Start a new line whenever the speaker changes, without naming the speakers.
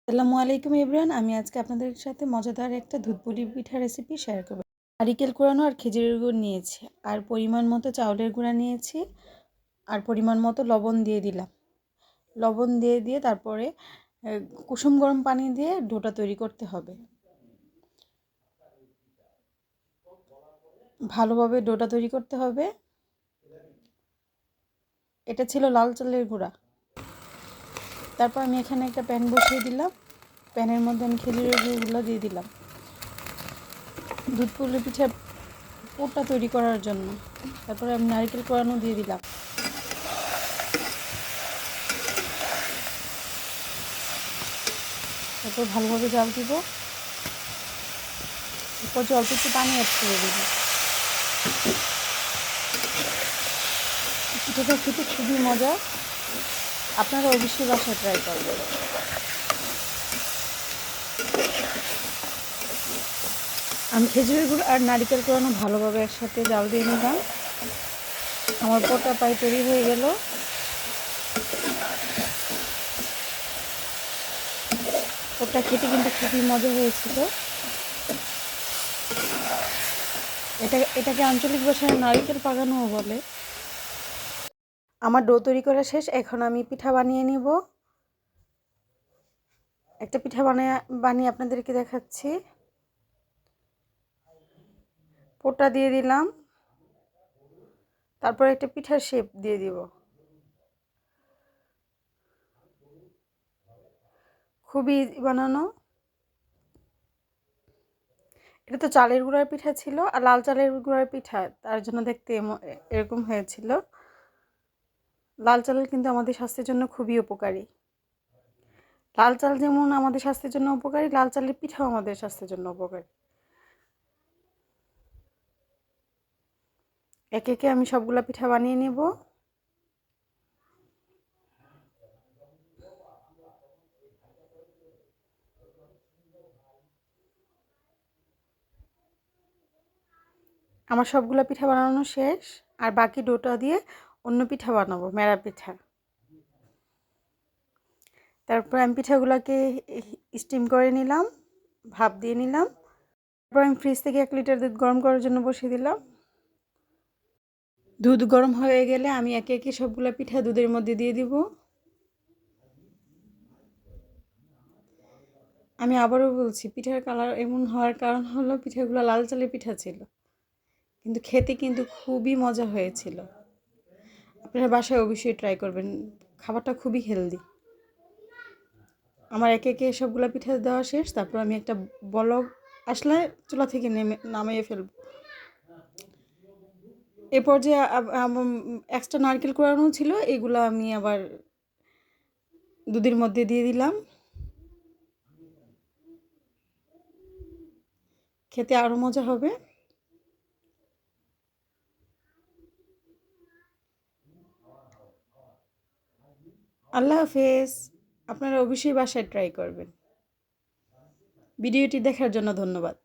আসসালামু আলাইকুম এভরিওয়ান। আমি আজকে আপনাদের সাথে মজাদার একটা দুধপুলি পিঠা রেসিপি শেয়ার করব। নারিকেল কোরানো আর খেজুরের গুড় নিয়েছি, আর পরিমাণ মতো চাউলের গুঁড়া নিয়েছি, আর পরিমাণ মতো লবণ দিয়ে দিলাম। লবণ দিয়ে তারপরে কুসুম গরম পানি দিয়ে ডোটা তৈরি করতে হবে। ভালোভাবে ডোটা তৈরি করতে হবে। এটা ছিল লাল চালের গুঁড়া। তারপর আমি এখানে একটা প্যান বসিয়ে দিলাম। প্যানের মধ্যে আমি খেজুরের গুঁড়োগুলো দিয়ে দিলাম দুধপুলি পিঠা পুরটা তৈরি করার জন্য। তারপরে আমি নারকেল কোরানো দিয়ে দিলাম। তারপর ভালোভাবে জাল দিব। এরপর অল্প একটু পানি অ্যাড করে দেব। পিঠাটা খেতে খুবই মজা, আপনারা অবশ্যই বাসায় ট্রাই করবেন। আমি খেজুরের গুড় আর নারকেল কোরানো ভালোভাবে একসাথে জাল দিয়ে নিলাম। আমার পোটা প্রায় তৈরি হয়ে গেল। পোটা খেতে কিন্তু খুবই মজা হয়েছিল। এটাকে আঞ্চলিক ভাষায় নারকেল পাকানোও বলে। আমার ডো তৈরি করা শেষ। এখন আমি পিঠা বানিয়ে নিব। একটা পিঠা বানিয়ে আপনাদেরকে দেখাচ্ছি। পোটা দিয়ে দিলাম, তারপর একটা পিঠার শেপ দিয়ে দিব। খুবই ইজি বানানো। এটা তো চালের গুঁড়ার পিঠা ছিল, আর লাল চালের গুঁড়ার পিঠা, তার জন্য দেখতে এরকম হয়েছিল। লাল চাল কিন্তু আমাদের স্বাস্থ্যের জন্য খুবই উপকারী। লাল চাল যেমন আমাদের স্বাস্থ্যের জন্য উপকারী, লাল চালের পিঠাও আমাদের স্বাস্থ্যের জন্য উপকারী। একে একে আমি সবগুলা পিঠা বানিয়ে নেব। আমার সবগুলা পিঠা বানানো শেষ, আর বাকি ডোটা দিয়ে অন্য পিঠা বানাবো, মেরা পিঠা। তারপর আমি পিঠাগুলোকে স্টিম করে নিলাম, ভাপ দিয়ে নিলাম। তারপর আমি ফ্রিজ থেকে 1 লিটার দুধ গরম করার জন্য বসিয়ে দিলাম। দুধ গরম হয়ে গেলে আমি একে একে সবগুলা পিঠা দুধের মধ্যে দিয়ে দিব। আমি আবারও বলছি, পিঠার কালার এমন হওয়ার কারণ হলো পিঠাগুলো লাল চালের পিঠা ছিল, কিন্তু খেতে কিন্তু খুবই মজা হয়েছিল। আপনারা বাসায় অবশ্যই ট্রাই করবেন, খাবারটা খুবই হেলদি। আমার একে একে সবগুলা পিঠা দেওয়া শেষ। তারপর আমি একটা বলক আসলে চুলা থেকে নামিয়ে ফেলব। এরপর যে এক্সট্রা নারকেল কোরানো ছিল, এগুলো আমি আবার দুধের মধ্যে দিয়ে দিলাম। খেতে আরও মজা হবে। আল্লাহ হাফেজ। আপনারা অবশ্যই বাসায় ট্রাই করবেন। ভিডিওটি দেখার জন্য ধন্যবাদ।